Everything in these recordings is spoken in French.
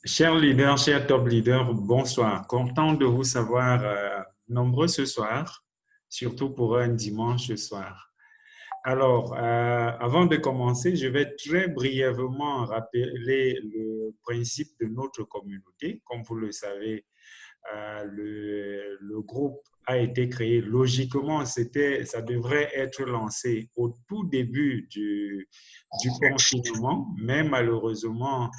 Chers leaders, chers top leaders, bonsoir. Content de vous savoir nombreux ce soir, surtout pour un dimanche soir. Alors, avant de commencer, je vais très brièvement rappeler le principe de notre communauté. Comme vous le savez, le groupe a été créé. Logiquement, ça devrait être lancé au tout début du confinement, mais malheureusement,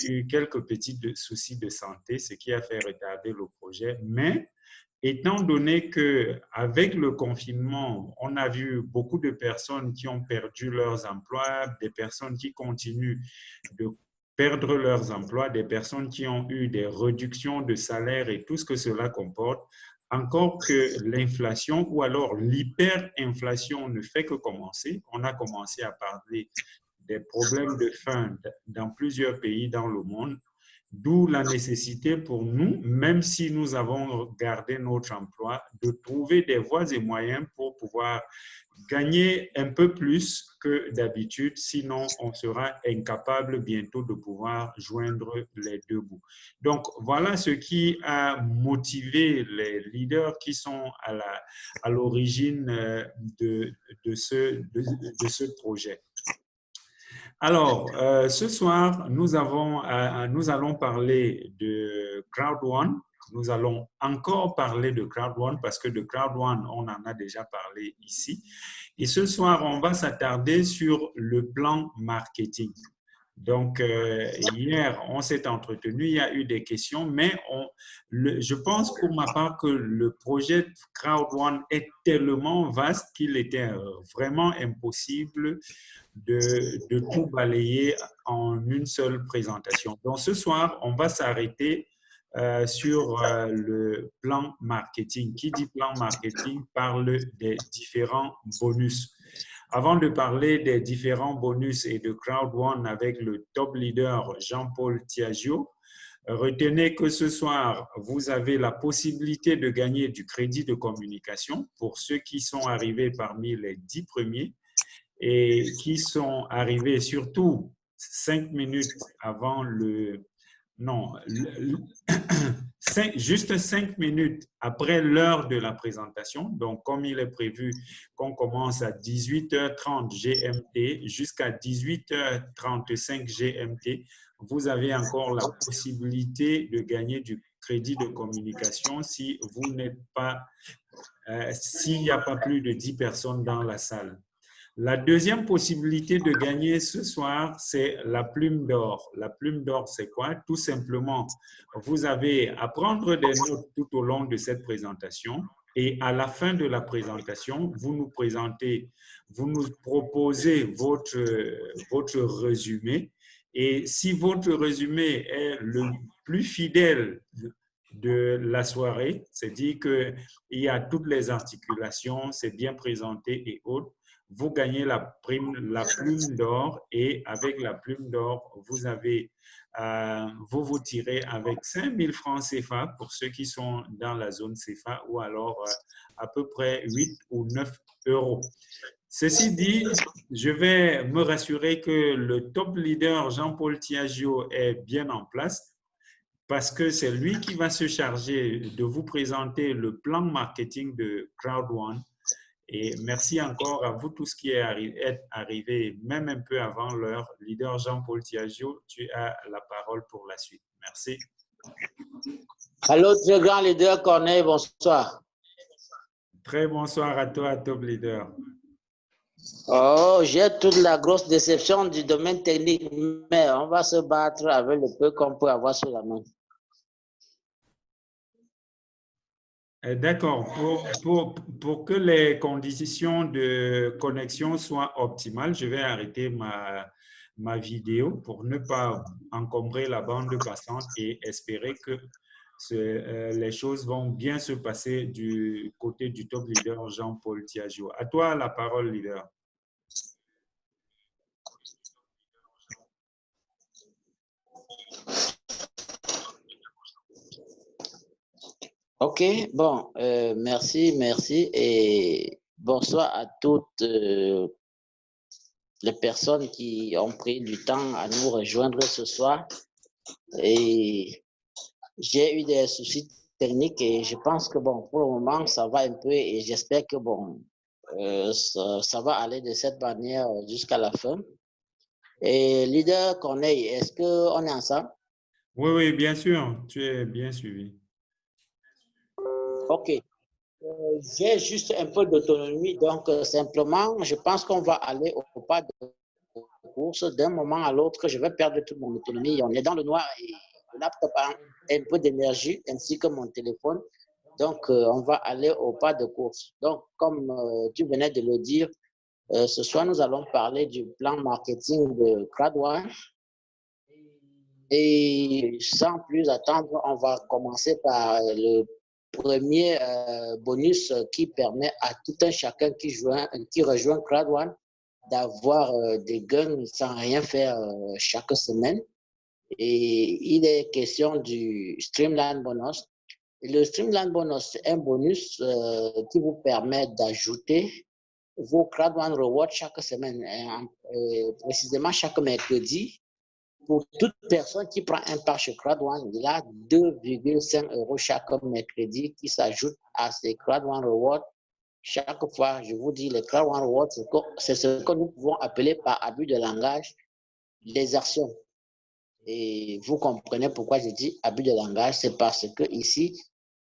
j'ai eu quelques petits soucis de santé, ce qui a fait retarder le projet. Mais étant donné que avec le confinement, on a vu beaucoup de personnes qui ont perdu leurs emplois, des personnes qui continuent de perdre leurs emplois, des personnes qui ont eu des réductions de salaire et tout ce que cela comporte, encore que l'inflation ou alors l'hyperinflation ne fait que commencer. On a commencé à parler des problèmes de faim dans plusieurs pays dans le monde. D'où la nécessité pour nous, même si nous avons gardé notre emploi, de trouver des voies et moyens pour pouvoir gagner un peu plus que d'habitude, sinon on sera incapable bientôt de pouvoir joindre les deux bouts. Donc voilà ce qui a motivé les leaders qui sont à l'origine de ce projet. Alors, ce soir, nous allons parler de Crowd One. Nous allons encore parler de Crowd One parce que de Crowd One, on en a déjà parlé ici. Et ce soir, on va s'attarder sur le plan marketing. Donc, hier, on s'est entretenu, il y a eu des questions, mais je pense pour ma part que le projet Crowd One est tellement vaste qu'il était vraiment impossible de tout balayer en une seule présentation. Donc, ce soir, on va s'arrêter sur le plan marketing. Qui dit plan marketing parle des différents bonus. Avant de parler des différents bonus et de Crowd One avec le top leader Jean-Paul Thiagio, retenez que ce soir, vous avez la possibilité de gagner du crédit de communication pour ceux qui sont arrivés parmi les 10 premiers et qui sont arrivés surtout 5 minutes avant le... Non, juste 5 minutes après l'heure de la présentation. Donc, comme il est prévu qu'on commence à 18h30 GMT jusqu'à 18h35 GMT, vous avez encore la possibilité de gagner du crédit de communication si vous n'êtes pas, s'il n'y a pas plus de 10 personnes dans la salle. La deuxième possibilité de gagner ce soir, c'est la plume d'or. La plume d'or, c'est quoi? Tout simplement, vous avez à prendre des notes tout au long de cette présentation et à la fin de la présentation, vous nous présentez, vous nous proposez votre résumé et si votre résumé est le plus fidèle de la soirée, c'est-à-dire qu'il y a toutes les articulations, c'est bien présenté et autres, vous gagnez la plume d'or et avec la plume d'or, vous tirez avec 5 000 francs CFA pour ceux qui sont dans la zone CFA ou alors à peu près 8 ou 9 euros. Ceci dit, je vais me rassurer que le top leader Jean-Paul Thiagio est bien en place parce que c'est lui qui va se charger de vous présenter le plan marketing de Crowd One. Et merci encore à vous tous qui êtes arrivés, même un peu avant l'heure. Leader Jean-Paul Thiagio, tu as la parole pour la suite. Merci. Allô, très grand leader Corneille, bonsoir. Très bonsoir à toi, top leader. Oh, j'ai toute la grosse déception du domaine technique, mais on va se battre avec le peu qu'on peut avoir sous la main. D'accord. Pour que les conditions de connexion soient optimales, je vais arrêter ma vidéo pour ne pas encombrer la bande passante et espérer que les choses vont bien se passer du côté du top leader Jean-Paul Thiagio. À toi la parole, leader. Ok, bon, merci et bonsoir à toutes les personnes qui ont pris du temps à nous rejoindre ce soir. Et j'ai eu des soucis techniques et je pense que bon, pour le moment, ça va un peu et j'espère que bon, ça va aller de cette manière jusqu'à la fin. Et leader Corneille, est-ce qu'on est ensemble? Oui, oui, bien sûr, tu es bien suivi. OK. J'ai juste un peu d'autonomie, donc simplement, je pense qu'on va aller au pas de course. D'un moment à l'autre, je vais perdre toute mon autonomie. On est dans le noir et le laptop a un peu d'énergie, ainsi que mon téléphone. Donc, on va aller au pas de course. Donc, comme tu venais de le dire, ce soir, nous allons parler du plan marketing de CrowdOne. Et sans plus attendre, on va commencer par le premier bonus qui permet à tout un chacun qui rejoint CrowdOne d'avoir des gains sans rien faire chaque semaine. Et il est question du Streamline Bonus. Et le Streamline Bonus, c'est un bonus qui vous permet d'ajouter vos CrowdOne Rewards chaque semaine, précisément chaque mercredi. Pour toute personne qui prend un part chez CrowdOne, il a 2,5 € chaque mercredi qui s'ajoute à ces CrowdOne Rewards. Chaque fois, je vous dis, les CrowdOne Rewards, c'est ce que nous pouvons appeler par abus de langage les actions. Et vous comprenez pourquoi je dis abus de langage, c'est parce que ici,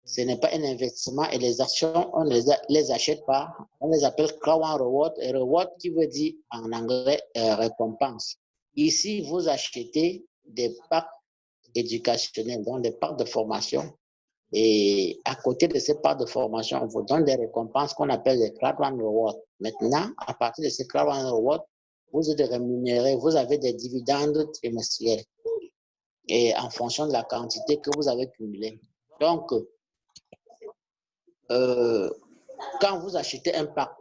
ce n'est pas un investissement et les actions, on ne les achète pas. On les appelle CrowdOne Reward et Reward qui veut dire en anglais récompense. Ici, vous achetez des packs éducationnels, donc des packs de formation. Et à côté de ces packs de formation, on vous donne des récompenses qu'on appelle les CrowdOne Reward. Maintenant, à partir de ces CrowdOne Reward, vous êtes rémunéré, vous avez des dividendes trimestriels et en fonction de la quantité que vous avez cumulée. Donc, quand vous achetez un pack,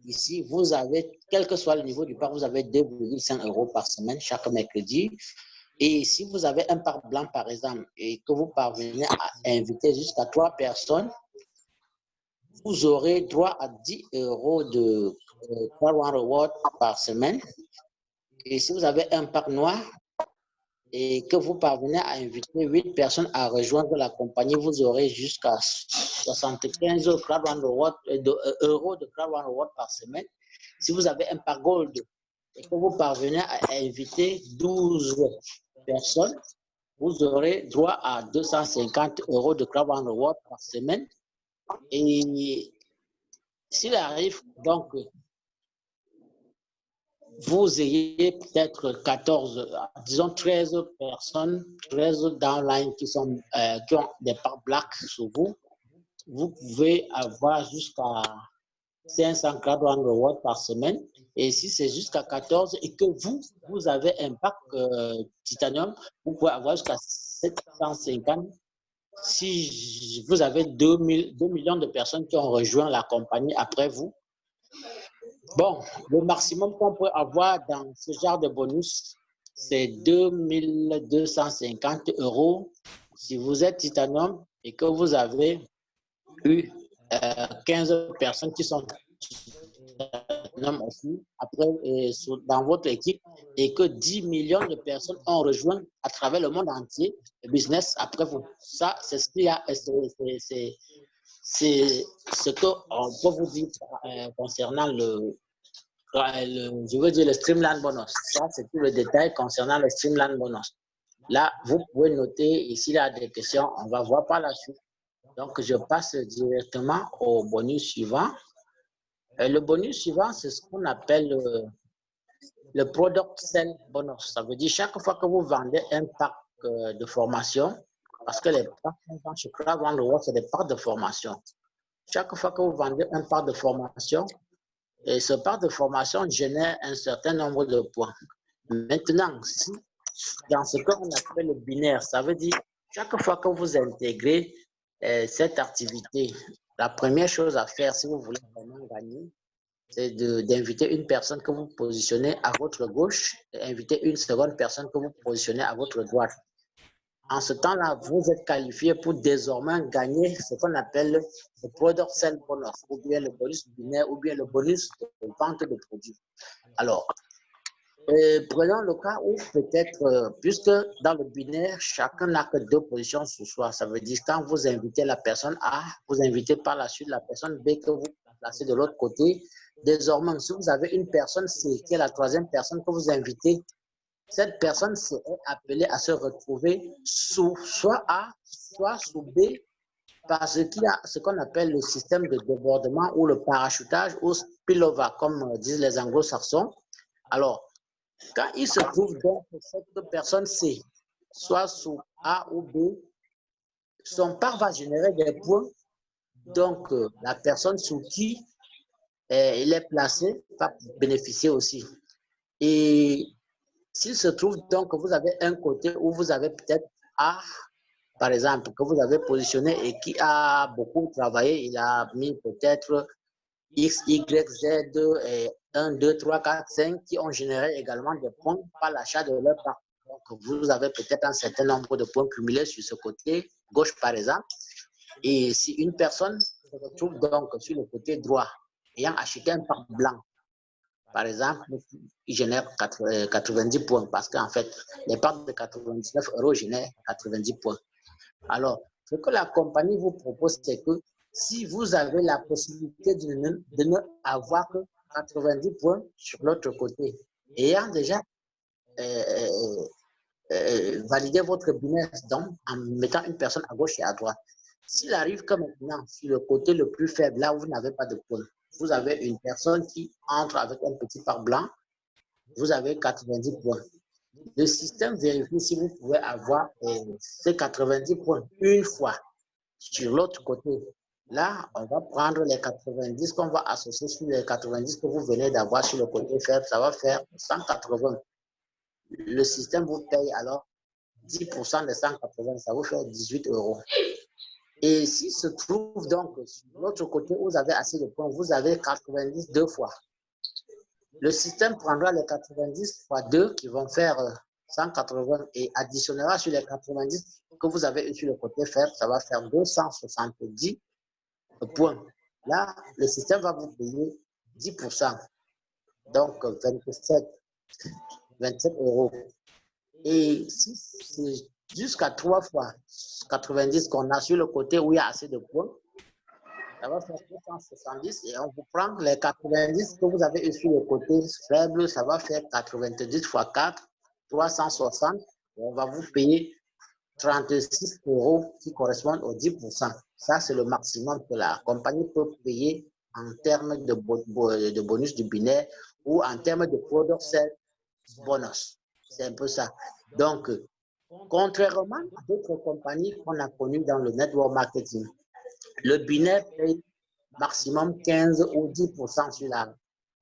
ici, vous avez, quel que soit le niveau du pack, vous avez 2,5 € par semaine chaque mercredi. Et si vous avez un pack blanc, par exemple, et que vous parvenez à inviter jusqu'à 3 personnes, vous aurez droit à 10 € de reward par semaine. Et si vous avez un pack noir, et que vous parvenez à inviter 8 personnes à rejoindre la compagnie, vous aurez jusqu'à 75 euros de CrowdOne Reward par semaine. Si vous avez un pack Gold et que vous parvenez à inviter 12 personnes, vous aurez droit à 250 € de CrowdOne Reward par semaine. Et s'il arrive donc vous ayez peut-être 14, disons 13 personnes, 13 downline qui ont des parts black sur vous, vous pouvez avoir jusqu'à 500 CrowdOne Rewards par semaine. Et si c'est jusqu'à 14 et que vous avez un pack titanium, vous pouvez avoir jusqu'à 750. Si vous avez 2 millions de personnes qui ont rejoint la compagnie après vous, bon, le maximum qu'on peut avoir dans ce genre de bonus, c'est 2250 € si vous êtes titanium et que vous avez eu 15 personnes qui sont titanium aussi après, dans votre équipe et que 10 millions de personnes ont rejoint à travers le monde entier le business après vous. Ça, c'est ce qu'il y a, c'est ce qu'on peut vous dire concernant je veux dire le Streamline Bonus. Ça, c'est tout le détail concernant le Streamline Bonus. Là, vous pouvez noter, et s'il y a des questions, on va voir par la suite. Donc, je passe directement au bonus suivant. Le bonus suivant, c'est ce qu'on appelle le Product Sell Bonus. Ça veut dire chaque fois que vous vendez un pack de formation, parce que les packs chez CrowdOne Reward, c'est des packs de formation. Chaque fois que vous vendez un pack de formation, et ce pack de formation génère un certain nombre de points. Maintenant, si, dans ce qu'on appelle le binaire, ça veut dire chaque fois que vous intégrez cette activité, la première chose à faire si vous voulez vraiment gagner, c'est d'inviter une personne que vous positionnez à votre gauche et inviter une seconde personne que vous positionnez à votre droite. En ce temps-là, vous êtes qualifié pour désormais gagner ce qu'on appelle le Product Sell Bonus, ou bien le bonus binaire, ou bien le bonus de vente de produits. Alors, Prenons le cas où peut-être, puisque dans le binaire, chacun n'a que deux positions sur soi. Ça veut dire quand vous invitez la personne A, vous invitez par la suite la personne B que vous placez de l'autre côté. Désormais, si vous avez une personne C qui est la troisième personne que vous invitez, cette personne est appelée à se retrouver sous soit A, soit sous B, parce qu'il y a ce qu'on appelle le système de débordement ou le parachutage ou spillover, comme disent les anglo-saxons. Alors, quand il se trouve donc que cette personne C, soit sous A ou B, son part va générer des points. Donc, la personne sous qui il est placé va bénéficier aussi. Et s'il se trouve donc que vous avez un côté où vous avez peut-être A, par exemple, que vous avez positionné et qui a beaucoup travaillé, il a mis peut-être X, Y, Z, et 1, 2, 3, 4, 5 qui ont généré également des points par l'achat de leur part. Donc, vous avez peut-être un certain nombre de points cumulés sur ce côté gauche, par exemple. Et si une personne se retrouve donc sur le côté droit, ayant acheté un part blanc, par exemple, il génère 90 points parce qu'en fait, les parts de 99 € génèrent 90 points. Alors, ce que la compagnie vous propose, c'est que si vous avez la possibilité de ne avoir que 90 points sur l'autre côté, ayant déjà validé votre business donc, en mettant une personne à gauche et à droite, s'il arrive que maintenant, sur le côté le plus faible, là où vous n'avez pas de points, vous avez une personne qui entre avec un petit part blanc, vous avez 90 points. Le système vérifie si vous pouvez avoir ces 90 points une fois sur l'autre côté. Là, on va prendre les 90 qu'on va associer sur les 90 que vous venez d'avoir sur le côté faible. Ça va faire 180. Le système vous paye alors 10% de 180, ça vous fait 18 €. Et s'il se trouve donc sur l'autre côté, vous avez assez de points, vous avez 90 deux fois. Le système prendra les 90 fois 2 qui vont faire 180 et additionnera sur les 90 que vous avez sur le côté faible, ça va faire 270 points. Là, le système va vous payer 10%, donc 27 €. Et si c'est jusqu'à 3 fois 90 qu'on a sur le côté où il y a assez de points, ça va faire 270 et on vous prend les 90 que vous avez sur le côté faible, ça va faire 90 fois 4, 360. On va vous payer 36 € qui correspondent aux 10%. Ça, c'est le maximum que la compagnie peut payer en termes de bonus du binaire ou en termes de product sales bonus. C'est un peu ça. Donc, contrairement à d'autres compagnies qu'on a connues dans le network marketing, le binaire paye maximum 15 ou 10% sur la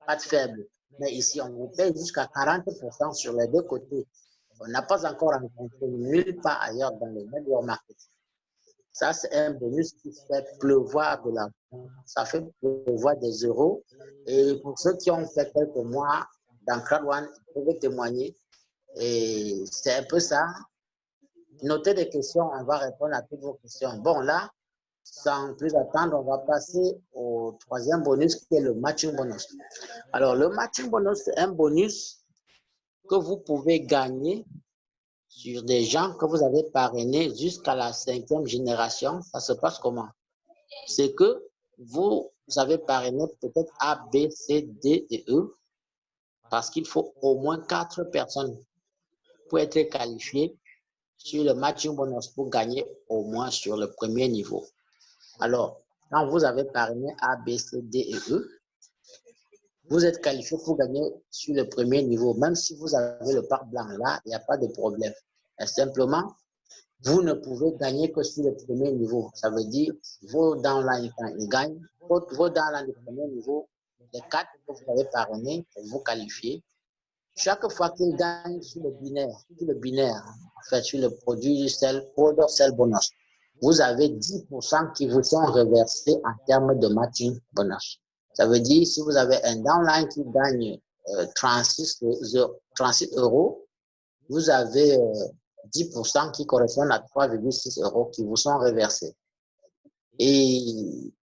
part faible. Mais ici, on vous paye jusqu'à 40% sur les deux côtés. On n'a pas encore rencontré nulle part ailleurs dans le network marketing. Ça, c'est un bonus qui fait pleuvoir de l'argent. Ça fait pleuvoir des euros. Et pour ceux qui ont fait quelques mois dans CrowdOne, ils peuvent témoigner. Et c'est un peu ça. Notez des questions, on va répondre à toutes vos questions. Bon, là, sans plus attendre, on va passer au troisième bonus qui est le matching bonus. Alors, le matching bonus, c'est un bonus que vous pouvez gagner sur des gens que vous avez parrainés jusqu'à la 5e génération. Ça se passe comment? C'est que vous avez parrainé peut-être A, B, C, D et E parce qu'il faut au moins 4 personnes pour être qualifiées sur le matching bonus pour gagner au moins sur le premier niveau. Alors, quand vous avez parrainé A, B, C, D et E, vous êtes qualifié pour gagner sur le premier niveau. Même si vous avez le part blanc là, il n'y a pas de problème. Et simplement, vous ne pouvez gagner que sur le premier niveau. Ça veut dire, vos downlines, quand ils gagnent, vos downlines du premier niveau, les 4 que vous avez parrainés pour vous qualifier, chaque fois qu'ils gagnent sur le binaire, en fait, sur le produit product sell bonus, vous avez 10% qui vous sont reversés en termes de matching bonus. Ça veut dire, si vous avez un downline qui gagne 36 €, vous avez 10% qui correspondent à 3,6 € qui vous sont reversés. Et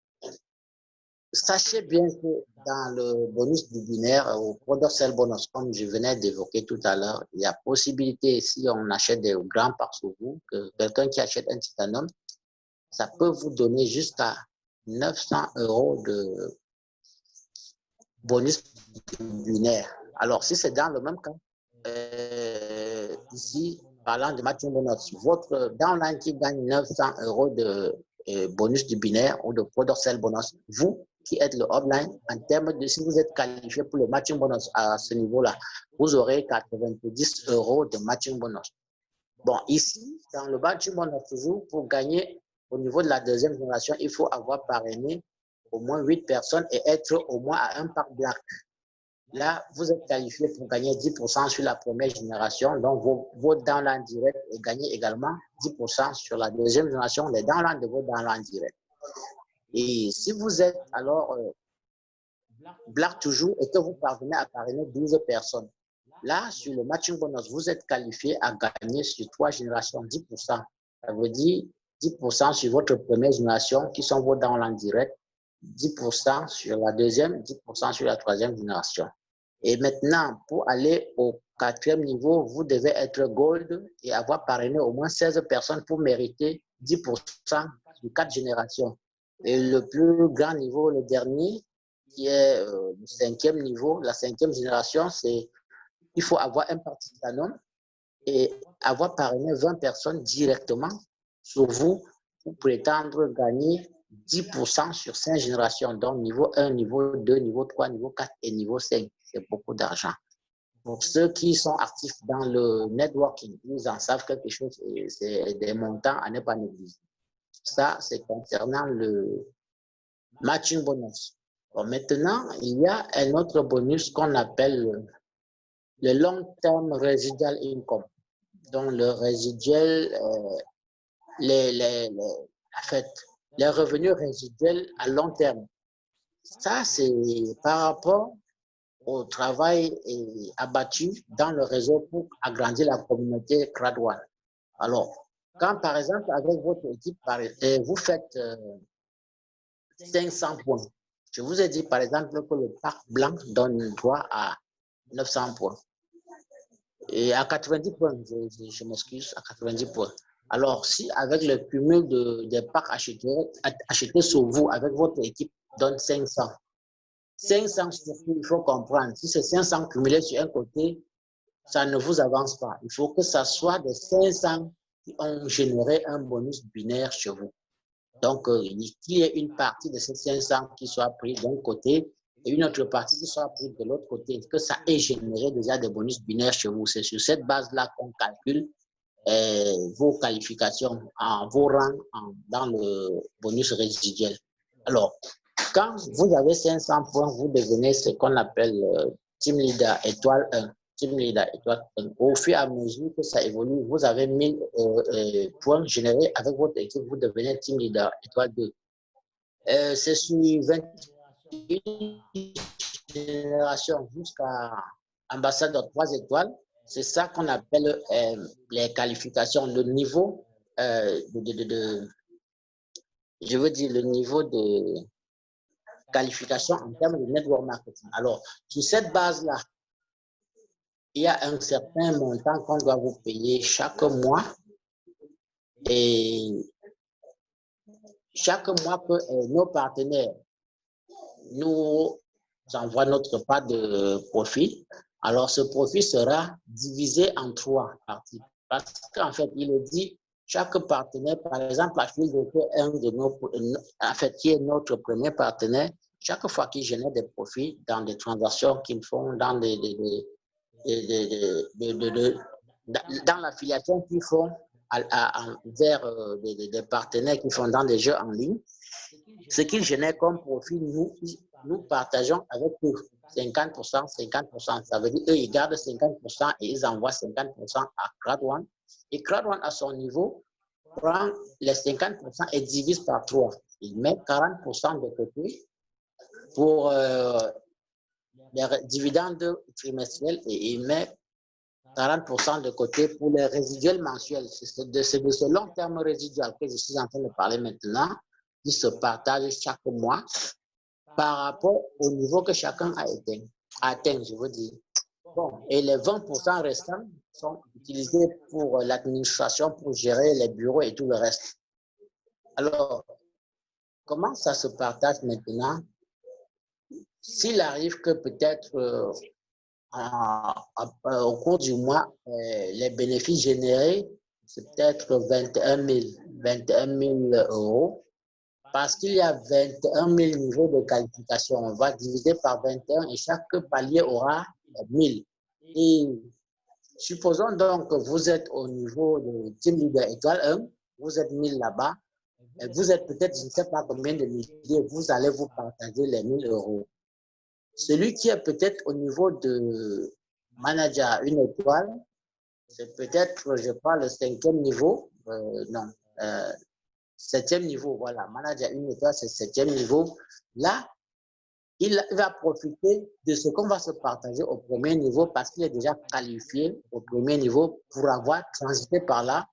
sachez bien que dans le bonus du binaire, au product sell bonus, comme je venais d'évoquer tout à l'heure, il y a possibilité, si on achète des grands parts sur vous, que quelqu'un qui achète un titanium, ça peut vous donner jusqu'à 900 € de bonus binaire. Alors, si c'est dans le même cas, ici, parlant de matching bonus, votre downline qui gagne 900 € de bonus du binaire ou de product sell bonus, vous qui êtes le upline, en termes de si vous êtes qualifié pour le matching bonus à ce niveau-là, vous aurez 90 € de matching bonus. Bon, ici, dans le matching bonus, toujours, pour gagner au niveau de la deuxième génération, il faut avoir parrainé au moins 8 personnes et être au moins à un parc black. Là, vous êtes qualifié pour gagner 10% sur la première génération. Donc, vos downlines directs et gagner également 10% sur la deuxième génération, les downlines de vos downlines directs. Et si vous êtes alors black toujours et que vous parvenez à parrainer 12 personnes, là, sur le matching bonus, vous êtes qualifié à gagner sur 3 générations 10%. Ça veut dire 10% sur votre première génération qui sont vos downlines directs, 10% sur la deuxième, 10% sur la troisième génération. Et maintenant, pour aller au 4e niveau, vous devez être gold et avoir parrainé au moins 16 personnes pour mériter 10% sur 4 générations. Et le plus grand niveau, le dernier, qui est le 5e niveau, la 5e génération, c'est il faut avoir un titanium et avoir parrainé 20 personnes directement sur vous pour prétendre gagner 10% sur 5 générations. Donc, niveau 1, niveau 2, niveau 3, niveau 4 et niveau 5. C'est beaucoup d'argent. Pour ceux qui sont actifs dans le networking, ils en savent quelque chose et c'est des montants à ne pas négliger. Ça, c'est concernant le matching bonus. Bon, maintenant, il y a un autre bonus qu'on appelle le long-term residual income. Donc, le résiduel, en fait, les revenus résiduels à long terme. Ça, c'est par rapport au travail abattu dans le réseau pour agrandir la communauté CRAD1. Alors, quand par exemple, avec votre équipe, vous faites 500 points, je vous ai dit par exemple que le parc blanc donne droit à 900 points. Et à 90 points, je m'excuse, à 90 points. Alors, si avec le cumul des packs achetés sur vous, avec votre équipe, donne 500. 500, il faut comprendre. Si c'est 500 cumulés sur un côté, ça ne vous avance pas. Il faut que ça soit des 500 qui ont généré un bonus binaire chez vous. Donc, qu'il y ait une partie de ces 500 qui soit prise d'un côté et une autre partie qui soit prise de l'autre côté, que ça ait généré déjà des bonus binaires chez vous. C'est sur cette base-là qu'on calcule vos qualifications, vos rangs dans le bonus résiduel. Alors, quand vous avez 500 points, vous devenez ce qu'on appelle Team Leader étoile 1. Team Leader étoile 1. Au fur et à mesure que ça évolue, vous avez 1000 points générés avec votre équipe, vous devenez Team Leader étoile 2. C'est sur 21 générations jusqu'à ambassadeur 3 étoiles. C'est ça qu'on appelle les qualifications, le niveau je veux dire le niveau de qualification en termes de network marketing. Alors, sur cette base-là, il y a un certain montant qu'on doit vous payer chaque mois et chaque mois que nos partenaires nous envoient notre part de profit, alors ce profit sera divisé en 3 parties. Parce qu'en fait, il est dit, chaque partenaire, par exemple, la file de en fait, qui est notre premier partenaire, chaque fois qu'ils génèrent des profits dans des transactions qu'ils font, dans dans l'affiliation qu'ils font vers des partenaires qui font dans des jeux en ligne, ce qu'ils génèrent comme profit, nous partageons avec eux 50%, 50%. Ça veut dire qu'eux, ils gardent 50% et ils envoient 50% à CRAD1. Et CRAD1, à son niveau, prend les 50% et divise par 3. Il met 40% de côté pour les dividendes trimestriels et il met 40% de côté pour les résiduels mensuels. C'est de ce long terme résiduel que je suis en train de parler maintenant, qui se partage chaque mois par rapport au niveau que chacun a atteint, je veux dire. Bon, et les 20% restants sont utilisés pour l'administration, pour gérer les bureaux et tout le reste. Alors, comment ça se partage maintenant? S'il arrive que peut-être au cours du mois, les bénéfices générés, c'est peut-être 21 000 euros, parce qu'il y a 21 000 niveaux de qualification. On va diviser par 21 et chaque palier aura 1000. Et supposons donc que vous êtes au niveau de Team Leader étoile 1, vous êtes 1000 là-bas, et vous êtes peut-être, je ne sais pas combien de milliers, vous allez vous partager les 1000 euros. Celui qui est peut-être au niveau de manager une étoile, c'est peut-être, je crois, le 5e niveau, non, 7e niveau, voilà, manager une étoile, c'est 7e niveau. Là, il va profiter de ce qu'on va se partager au premier niveau parce qu'il est déjà qualifié au premier niveau pour avoir transité par là.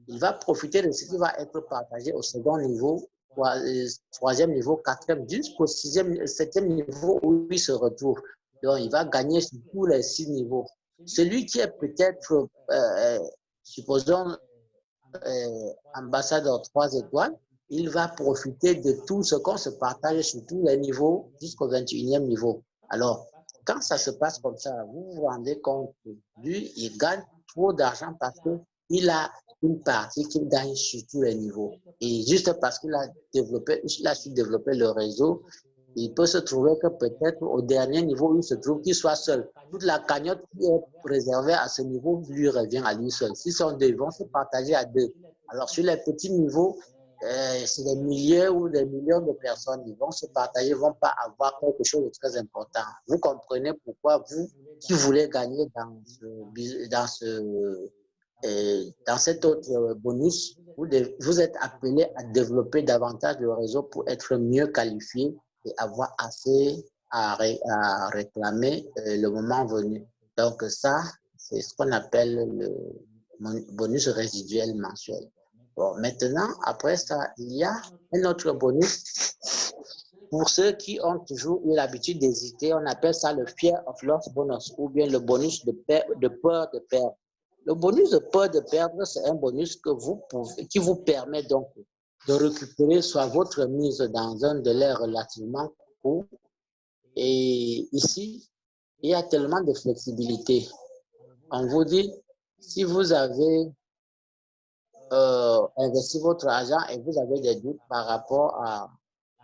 Il va profiter de ce qui va être partagé au second niveau, troisième niveau, quatrième, jusqu'au septième niveau où il se retrouve. Donc, il va gagner sur tous les 6 niveaux. Celui qui est peut-être, supposons, ambassadeur 3 étoiles, il va profiter de tout ce qu'on se partage sur tous les niveaux jusqu'au 21e niveau. Alors, quand ça se passe comme ça, vous vous rendez compte que lui, il gagne trop d'argent parce qu'il a une partie qu'il gagne sur tous les niveaux. Et juste parce qu'il a su développer le réseau, il peut se trouver que peut-être au dernier niveau, il se trouve qu'il soit seul. Toute la cagnotte qui est réservée à ce niveau lui revient à lui seul. S'ils sont deux, ils vont se partager à deux. Alors, sur les petits niveaux, c'est des milliers ou des millions de personnes. Ils vont se partager, ils ne vont pas avoir quelque chose de très important. Vous comprenez pourquoi vous, qui voulez gagner dans cet autre bonus, vous êtes appelé à développer davantage le réseau pour être mieux qualifié et avoir assez à réclamer le moment venu. Donc ça, c'est ce qu'on appelle le bonus résiduel mensuel. Bon, maintenant, après ça, il y a un autre bonus. Pour ceux qui ont toujours eu l'habitude d'hésiter, on appelle ça le fear of loss bonus ou bien le bonus de peur de perdre. Le bonus de peur de perdre, c'est un bonus qui vous permet donc de récupérer soit votre mise dans un délai relativement court. Et ici, il y a tellement de flexibilité. On vous dit, si vous avez investi votre argent et vous avez des doutes par rapport à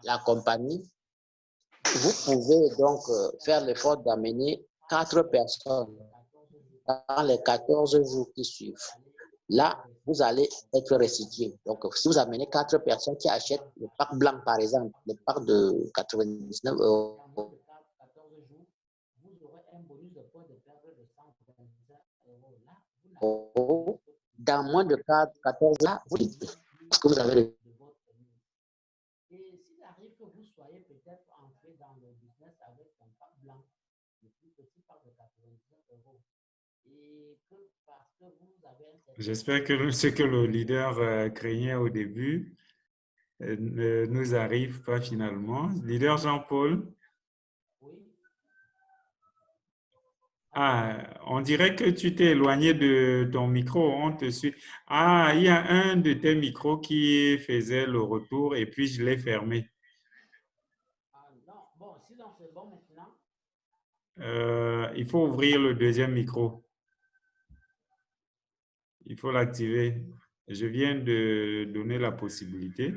la compagnie, vous pouvez donc faire l'effort d'amener 4 personnes dans les 14 jours qui suivent. Là, vous allez être restitué. Donc, si vous amenez 4 personnes qui achètent le pack blanc, par exemple, le pack de 99 euros, dans moins de 14 là, vous dites parce que vous avez le. Et s'il arrive que vous soyez peut-être entré dans le business avec un pack blanc, le plus petit pack de 99 euros, et que parce que vous avez un certain... J'espère que ce que le leader craignait au début ne nous arrive pas finalement. Leader Jean-Paul? Oui. Ah, on dirait que tu t'es éloigné de ton micro, on te suit. Ah, il y a un de tes micros qui faisait le retour et puis je l'ai fermé. Ah, non, bon, sinon c'est bon maintenant. Il faut ouvrir le deuxième micro. Il faut l'activer. Je viens de donner la possibilité.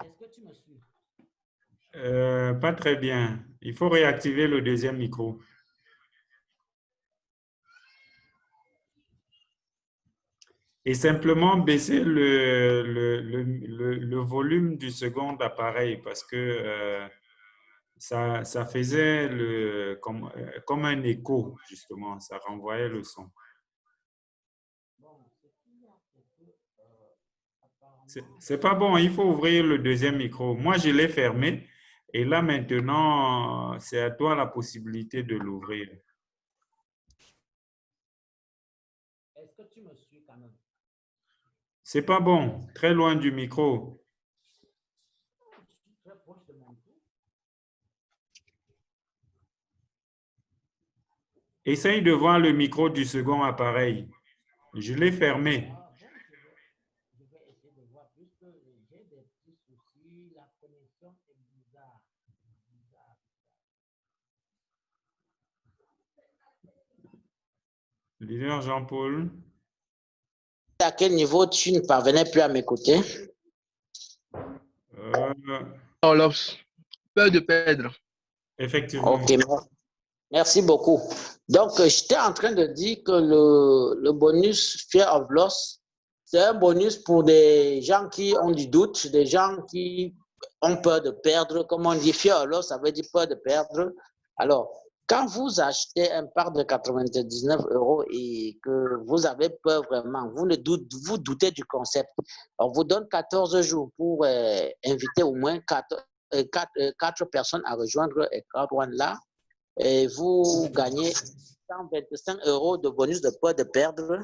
Est-ce que tu me suis? Pas très bien. Il faut réactiver le deuxième micro. Et simplement baisser le volume du second appareil parce que ça faisait comme un écho, justement. Ça renvoyait le son. C'est pas bon, il faut ouvrir le deuxième micro. Moi, je l'ai fermé et là maintenant, c'est à toi la possibilité de l'ouvrir. Est-ce que tu me suis quand même? C'est pas bon, très loin du micro. Essaye de voir le micro du second appareil. Je l'ai fermé. Je vais essayer de voir, puisque j'ai des petits soucis, la connexion est bizarre. Leader Jean-Paul. À quel niveau tu ne parvenais plus à m'écouter? Peur de perdre. Effectivement. Ok, merci beaucoup. Donc, j'étais en train de dire que le bonus Fear of Loss, c'est un bonus pour des gens qui ont du doute, des gens qui ont peur de perdre. Comme on dit, Fear of Loss, ça veut dire peur de perdre. Alors, quand vous achetez un parc de 99 € et que vous avez peur vraiment, vous doutez du concept, on vous donne 14 jours pour inviter au moins 4 personnes à rejoindre Crowd One là. Et vous gagnez 125 € de bonus de peur de perdre.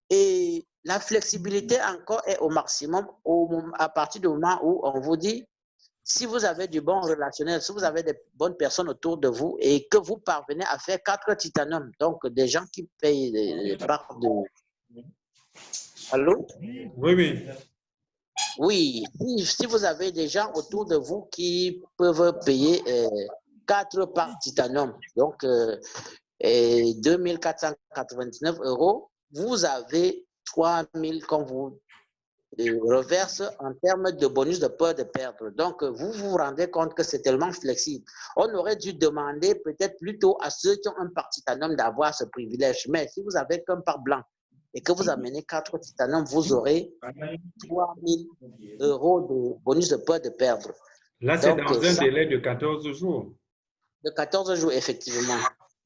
Et la flexibilité encore est au maximum à partir du moment où on vous dit, si vous avez du bon relationnel, si vous avez des bonnes personnes autour de vous et que vous parvenez à faire 4 titanium, donc des gens qui payent les parts de... Allô? Oui, oui. Oui, si vous avez des gens autour de vous qui peuvent payer 4 parts titanium, donc 2499 €, vous avez 3000 qu'on vous reverse en termes de bonus de peur de perdre. Donc, vous vous rendez compte que c'est tellement flexible. On aurait dû demander peut-être plutôt à ceux qui ont un part titanium d'avoir ce privilège. Mais si vous avez qu'un part blanc et que vous amenez 4 titanium, vous aurez 3000 € de bonus de peur de perdre. Là, c'est dans un délai de 14 jours. De 14 jours, effectivement.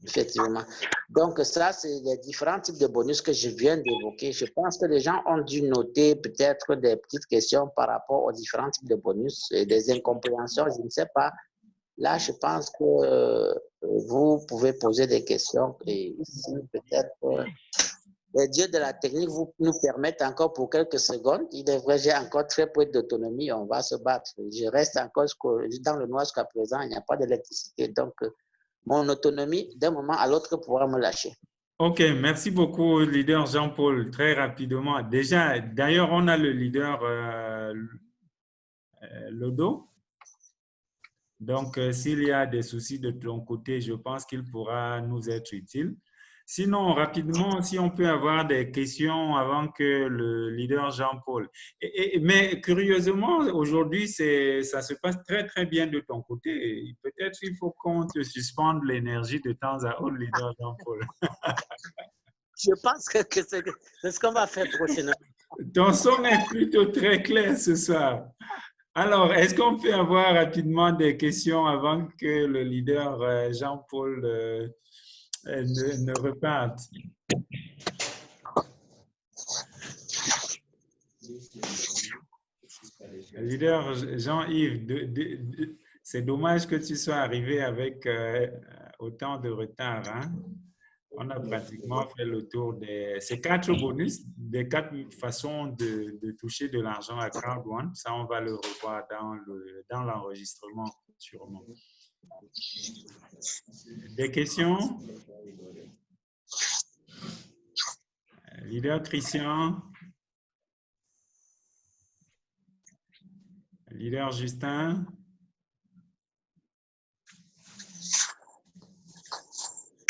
Effectivement. Donc, ça, c'est les différents types de bonus que je viens d'évoquer. Je pense que les gens ont dû noter peut-être des petites questions par rapport aux différents types de bonus et des incompréhensions, je ne sais pas. Là, je pense que vous pouvez poser des questions et si peut-être les dieux de la technique nous permettent encore pour quelques secondes. Il est vrai, j'ai encore très peu d'autonomie, on va se battre. Je reste encore dans le noir jusqu'à présent, il n'y a pas d'électricité. Donc, mon autonomie, d'un moment à l'autre, pourra me lâcher. OK, merci beaucoup, leader Jean-Paul. Très rapidement. Déjà, d'ailleurs, on a le leader Lodo. Donc, s'il y a des soucis de ton côté, je pense qu'il pourra nous être utile. Sinon, rapidement, si on peut avoir des questions avant que le leader Jean-Paul. Mais curieusement, aujourd'hui, ça se passe très, très bien de ton côté. Peut-être qu'il faut qu'on te suspende l'énergie de temps à autre, leader Jean-Paul. Je pense que c'est ce qu'on va faire prochainement. Ton son est plutôt très clair ce soir. Alors, est-ce qu'on peut avoir rapidement des questions avant que le leader Jean-Paul ne reparte? Leader Jean-Yves, c'est dommage que tu sois arrivé avec autant de retard, hein? On a pratiquement fait le tour ces 4 bonus, des 4 façons de toucher de l'argent à Crowd One. Ça, on va le revoir dans l'enregistrement, sûrement. Des questions? Leader Christian? Leader Justin?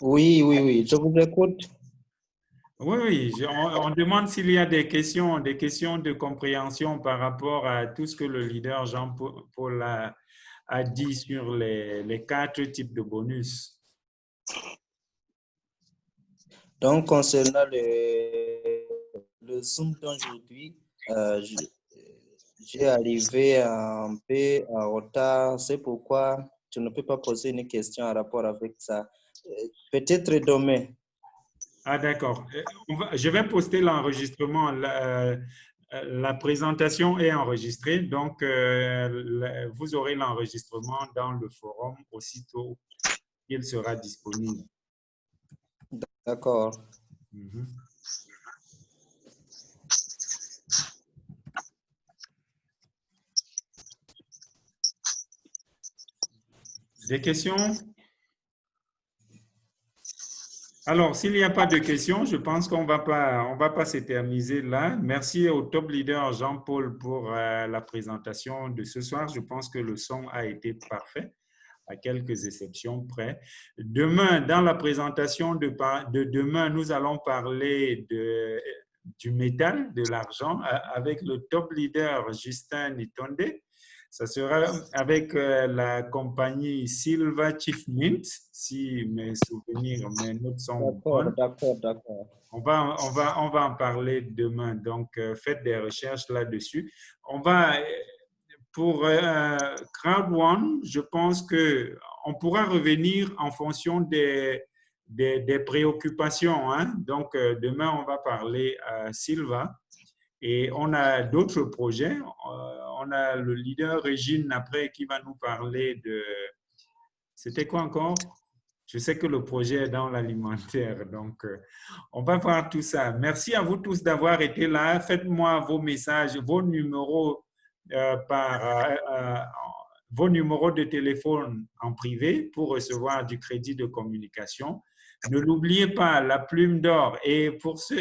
Oui, je vous écoute. Oui, on demande s'il y a des questions de compréhension par rapport à tout ce que le leader Jean-Paul a dit sur les 4 types de bonus. Donc, concernant le Zoom d'aujourd'hui, j'ai arrivé un peu en retard. C'est pourquoi je ne peux pas poser une question en rapport avec ça. Peut-être demain. Ah, d'accord. Je vais poster l'enregistrement. La présentation est enregistrée, donc vous aurez l'enregistrement dans le forum aussitôt qu'il sera disponible. D'accord. Des questions? Alors, s'il n'y a pas de questions, je pense qu'on va pas s'éterniser là. Merci au top leader Jean-Paul pour la présentation de ce soir. Je pense que le son a été parfait, à quelques exceptions près. Demain, dans la présentation de demain, nous allons parler du métal, de l'argent, avec le top leader Justin Nitonde. Ça sera avec la compagnie Silva Chief Mint, si mes souvenirs, mes notes sont bonnes. D'accord. On va en parler demain, donc faites des recherches là-dessus. Pour Crowd One, je pense qu'on pourra revenir en fonction des préoccupations. Hein? Donc, demain, on va parler à Silva. Et on a d'autres projets. On a le leader Régine après qui va nous parler de... C'était quoi encore? Je sais que le projet est dans l'alimentaire. Donc, on va voir tout ça. Merci à vous tous d'avoir été là. Faites-moi vos messages, vos numéros vos numéros de téléphone en privé pour recevoir du crédit de communication. Ne l'oubliez pas, la plume d'or. Et pour ceux...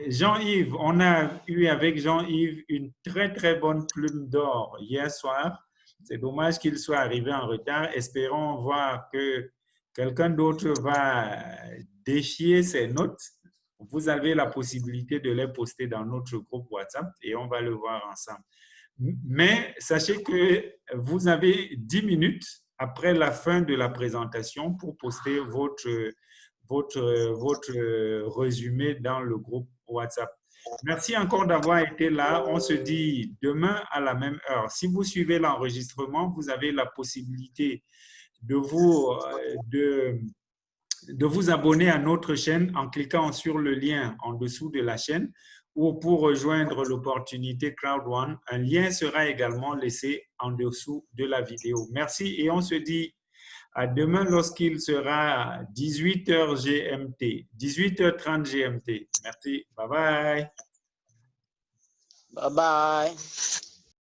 Jean-Yves, on a eu avec Jean-Yves une très bonne plume d'or hier soir. C'est dommage qu'il soit arrivé en retard. Espérons voir que quelqu'un d'autre va déchirer ses notes. Vous avez la possibilité de les poster dans notre groupe WhatsApp et on va le voir ensemble. Mais sachez que vous avez 10 minutes après la fin de la présentation pour poster votre résumé dans le groupe WhatsApp. Merci encore d'avoir été là. On se dit demain à la même heure. Si vous suivez l'enregistrement, vous avez la possibilité de vous abonner à notre chaîne en cliquant sur le lien en dessous de la chaîne ou pour rejoindre l'opportunité Crowd One. Un lien sera également laissé en dessous de la vidéo. Merci et on se dit à demain lorsqu'il sera 18h GMT, 18h30 GMT. Merci. Bye bye. Bye bye.